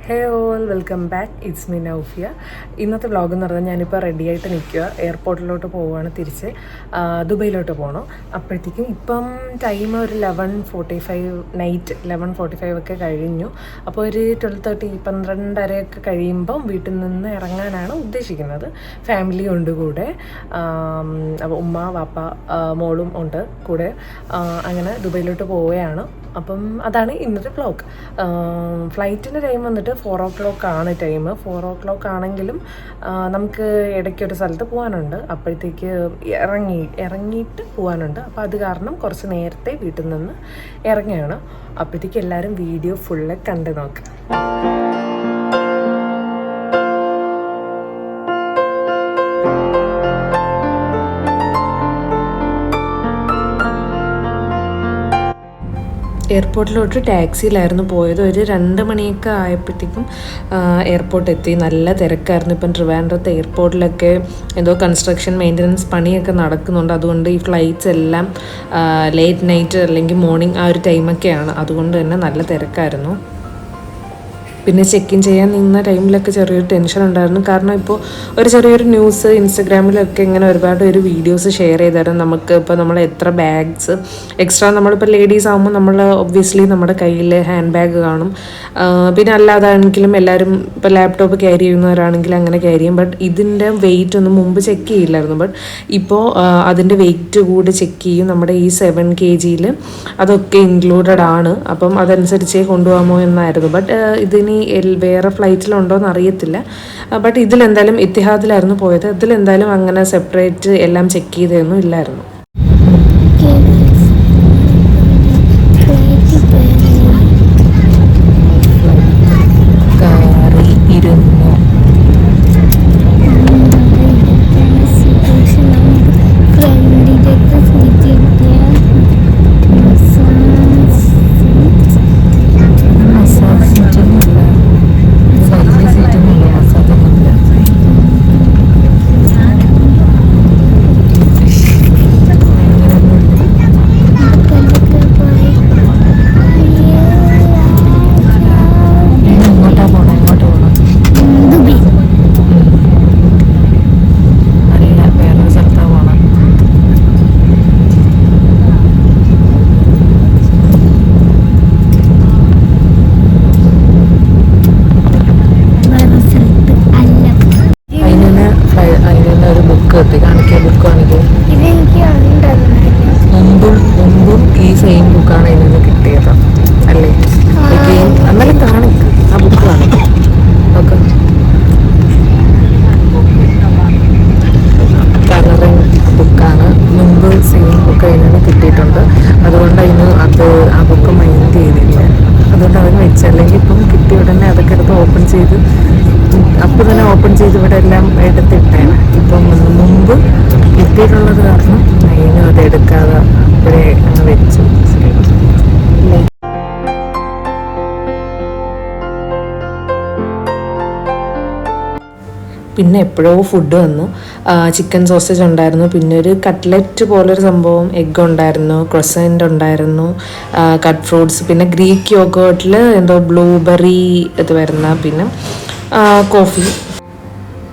Hey all welcome back, it's me Naufiya. ഇന്നത്തെ vlog എന്ന് പറഞ്ഞാൽ ഞാനിപ്പോൾ റെഡി ആയിട്ട് നിൽക്കുക. എയർപോർട്ടിലോട്ട് പോവുകയാണ്, തിരിച്ച് ദുബൈയിലോട്ട് പോകണം. അപ്പോഴത്തേക്കും ഇപ്പം ടൈം ഒരു 11:45 നൈറ്റ് 11:45 ഒക്കെ കഴിഞ്ഞു. അപ്പോൾ ഒരു 12:30 12:30 കഴിയുമ്പം വീട്ടിൽ നിന്ന് ഇറങ്ങാനാണ് ഉദ്ദേശിക്കുന്നത്. ഫാമിലി ഉണ്ട് കൂടെ, അപ്പോൾ ഉമ്മ വാപ്പ മോളും ഉണ്ട് കൂടെ. അങ്ങനെ ദുബൈയിലോട്ട് പോവുകയാണ്. അപ്പം അതാണ് ഇന്നത്തെ വ്ളോഗ്. ഫ്ലൈറ്റിൻ്റെ ടൈം വന്നിട്ട് 4 o'clock ആണ് ടൈം. 4 o'clock ആണെങ്കിലും നമുക്ക് ഇടയ്ക്കൊരു സ്ഥലത്ത് പോകാനുണ്ട്. അപ്പോഴത്തേക്ക് ഇറങ്ങിയിട്ട് പോകാനുണ്ട്. അപ്പോൾ അത് കാരണം കുറച്ച് നേരത്തെ വീട്ടിൽ നിന്ന് ഇറങ്ങുകയാണ്. അപ്പോഴത്തേക്ക് എല്ലാവരും വീഡിയോ ഫുള്ള് കണ്ടു നോക്കുക. എയർപോർട്ടിലോട്ട് ടാക്സിയിലായിരുന്നു പോയത്. ഒരു 2 മണിയൊക്കെ ആയപ്പോഴത്തേക്കും എയർപോർട്ട് എത്തി. നല്ല തിരക്കായിരുന്നു. ഇപ്പം ട്രിവാൻഡ്രത്ത് എയർപോർട്ടിലൊക്കെ എന്തോ കൺസ്ട്രക്ഷൻ മെയിൻ്റനൻസ് പണിയൊക്കെ നടക്കുന്നുണ്ട്. അതുകൊണ്ട് ഈ ഫ്ലൈറ്റ്സ് എല്ലാം ലേറ്റ് നൈറ്റ് അല്ലെങ്കിൽ മോർണിംഗ് ആ ഒരു ടൈമൊക്കെയാണ്. അതുകൊണ്ട് തന്നെ നല്ല തിരക്കായിരുന്നു. പിന്നെ ചെക്ക് ഇൻ ചെയ്യാൻ നിന്ന ടൈമിലൊക്കെ ചെറിയൊരു ടെൻഷൻ ഉണ്ടായിരുന്നു. കാരണം ഇപ്പോൾ ഒരു ചെറിയൊരു ന്യൂസ് ഇൻസ്റ്റഗ്രാമിലൊക്കെ ഇങ്ങനെ ഒരുപാട് ഒരു വീഡിയോസ് ഷെയർ ചെയ്തായിരുന്നു. നമുക്ക് ഇപ്പോൾ നമ്മൾ എത്ര ബാഗ്സ് എക്സ്ട്രാ, നമ്മളിപ്പോൾ ലേഡീസ് ആകുമ്പോൾ നമ്മൾ ഒബ്വിയസ്ലി നമ്മുടെ കയ്യിൽ ഹാൻഡ് ബാഗ് കാണും. പിന്നെ അല്ലാതാണെങ്കിലും എല്ലാവരും ഇപ്പോൾ ലാപ്ടോപ്പ് ക്യാരി ചെയ്യുന്നവരാണെങ്കിൽ അങ്ങനെ ക്യാരി ചെയ്യും. ബട്ട് ഇതിൻ്റെ വെയിറ്റ് ഒന്നും മുമ്പ് ചെക്ക് ചെയ്യില്ലായിരുന്നു. ബട്ട് ഇപ്പോൾ അതിൻ്റെ വെയിറ്റ് കൂടി ചെക്ക് ചെയ്യും. നമ്മുടെ ഈ 7 kg അതൊക്കെ ഇൻക്ലൂഡഡ് ആണ്. അപ്പം അതനുസരിച്ചേ കൊണ്ടുപോകാമോ എന്നായിരുന്നു. ബട്ട് ഇതിന് വേറെ ഫ്ലൈറ്റിലുണ്ടോ എന്ന് അറിയത്തില്ല. ബട്ട് ഇതിലെന്തായാലും ഇത്തിഹാദിലായിരുന്നു പോയത്. ഇതിലെന്തായാലും അങ്ങനെ സെപ്പറേറ്റ് എല്ലാം ചെക്ക് ചെയ്തൊന്നും ഇല്ലായിരുന്നു. മുമ്പും ഈ സെയിം ബുക്കാണ് അതിൽ നിന്ന് കിട്ടിയത് അല്ലേ? അന്നേരം കാണിക്കും, ആ ബുക്ക് കാണിക്കും. ഓക്കെ, കളറിങ് ബുക്കാണ്. മുമ്പ് സെയിം ബുക്ക് അതിൽ നിന്ന് കിട്ടിയിട്ടുണ്ട്. അതുകൊണ്ട് അതിന് ആ ബുക്ക് മൈൻഡ് ചെയ്തില്ല. അതുകൊണ്ട് അതിന് വെച്ച്, അല്ലെങ്കിൽ ഇപ്പം കിട്ടിയ ഉടനെ അതൊക്കെ എടുത്ത് ഓപ്പൺ ചെയ്ത് അപ്പം തന്നെ ഓപ്പൺ ചെയ്ത് ഇവിടെ എല്ലാം എടുത്തിട്ടേനെ. ഇപ്പം മുമ്പ് കിട്ടിയിട്ടുള്ളത് കാരണം അതിനും അത് എടുക്കാതെ ഇവിടെ അങ്ങ് വെച്ചു. പിന്നെ എപ്പോഴോ ഫുഡ് വന്നു. ചിക്കൻ സോസേജ് ഉണ്ടായിരുന്നു, പിന്നെ ഒരു കട്ട്ലറ്റ് പോലൊരു സംഭവം, എഗ്ഗ് ഉണ്ടായിരുന്നു, ക്രൊസൻറ്റ് ഉണ്ടായിരുന്നു, കട്ട് ഫ്രൂട്ട്സ്, പിന്നെ ഗ്രീക്ക് യോഗേർട്ടിൽ എന്തോ ബ്ലൂബെറി ഇത് വരുന്ന, പിന്നെ കോഫി.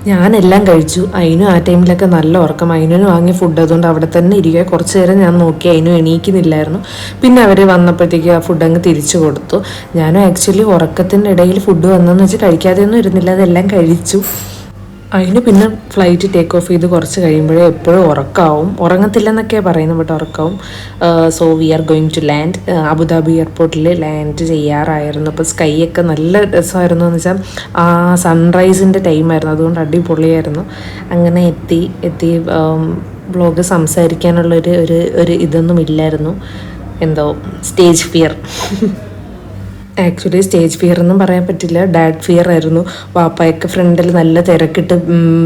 ഞാനെല്ലാം കഴിച്ചു. അതിനും ആ ടൈമിലൊക്കെ നല്ല ഉറക്കം. അതിനും വാങ്ങിയ ഫുഡ്, അതുകൊണ്ട് അവിടെ തന്നെ ഇരിക്കുക. കുറച്ച് നേരം ഞാൻ നോക്കി, അതിനും എണീക്കുന്നില്ലായിരുന്നു. പിന്നെ അവർ വന്നപ്പോഴത്തേക്ക് ആ ഫുഡ് അങ്ങ് തിരിച്ചു കൊടുത്തു. ഞാനും ആക്ച്വലി ഉറക്കത്തിൻ്റെ ഇടയിൽ ഫുഡ് വന്നതെന്ന് വെച്ച് കഴിക്കാതെയൊന്നും ഇരുന്നില്ല, അതെല്ലാം കഴിച്ചു. അതിന് പിന്നെ ഫ്ലൈറ്റ് ടേക്ക് ഓഫ് ചെയ്ത് കുറച്ച് കഴിയുമ്പോഴേ എപ്പോഴും ഉറങ്ങത്തില്ലെന്നൊക്കെയാണ് പറയുന്നത്, ബട്ട് ഉറക്കാവും. So we are going to land. Abu Dhabi എയർപോർട്ടിൽ ലാൻഡ് ചെയ്യാറായിരുന്നു. അപ്പോൾ സ്കൈ ഒക്കെ നല്ല രസമായിരുന്നു. എന്ന് വെച്ചാൽ ആ സൺറൈസിൻ്റെ ടൈമായിരുന്നു, അതുകൊണ്ട് അടിപൊളിയായിരുന്നു. അങ്ങനെ എത്തി വ്ളോഗ് സംസാരിക്കാനുള്ളൊരു ഒരു ഇതൊന്നും ഇല്ലായിരുന്നു. എന്തോ stage fear. Actually stage fear ഒന്നും പറയാൻ പറ്റില്ല, ഡാഡ് ഫിയർ ആയിരുന്നു. വാപ്പായൊക്കെ ഫ്രണ്ടിൽ നല്ല തിരക്കിട്ട്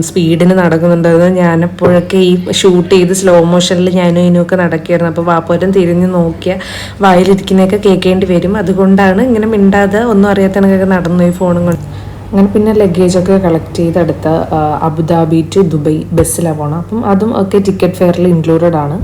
സ്പീഡിന് നടക്കുന്നുണ്ടായിരുന്നു. ഞാനപ്പോഴൊക്കെ ഈ ഷൂട്ട് ചെയ്ത് സ്ലോ മോഷനിൽ ഞാനും ഇതിനൊക്കെ നടക്കുകയായിരുന്നു. അപ്പോൾ വാപ്പോരും തിരിഞ്ഞ് നോക്കിയാൽ വായിലിരിക്കുന്നതൊക്കെ കേൾക്കേണ്ടി വരും. അതുകൊണ്ടാണ് ഇങ്ങനെ മിണ്ടാതെ ഒന്നും അറിയാത്തനൊക്കെ നടന്നു ഈ ഫോണും കൊണ്ട്. അങ്ങനെ പിന്നെ ലഗേജൊക്കെ കളക്ട് ചെയ്തെടുത്ത അബുദാബി ടു ദുബൈ ബസ്സിലാണ് പോകണം. അപ്പം അതും ഒക്കെ ടിക്കറ്റ് ഫെയറിൽ ഇൻക്ലൂഡഡ് ആണ്.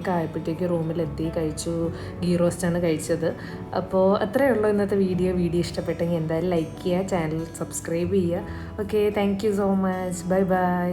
മണിയൊക്കെ ആയപ്പോഴത്തേക്ക് റൂമിലെത്തി കഴിച്ചു. ഗീ റോസ്റ്റാണ് കഴിച്ചത്. അപ്പോൾ അത്രയേ ഉള്ളൂ ഇന്നത്തെ വീഡിയോ ഇഷ്ടപ്പെട്ടെങ്കിൽ എന്തായാലും ലൈക്ക് ചെയ്യുക, ചാനൽ സബ്സ്ക്രൈബ് ചെയ്യുക. Okay, thank you so much. Bye bye.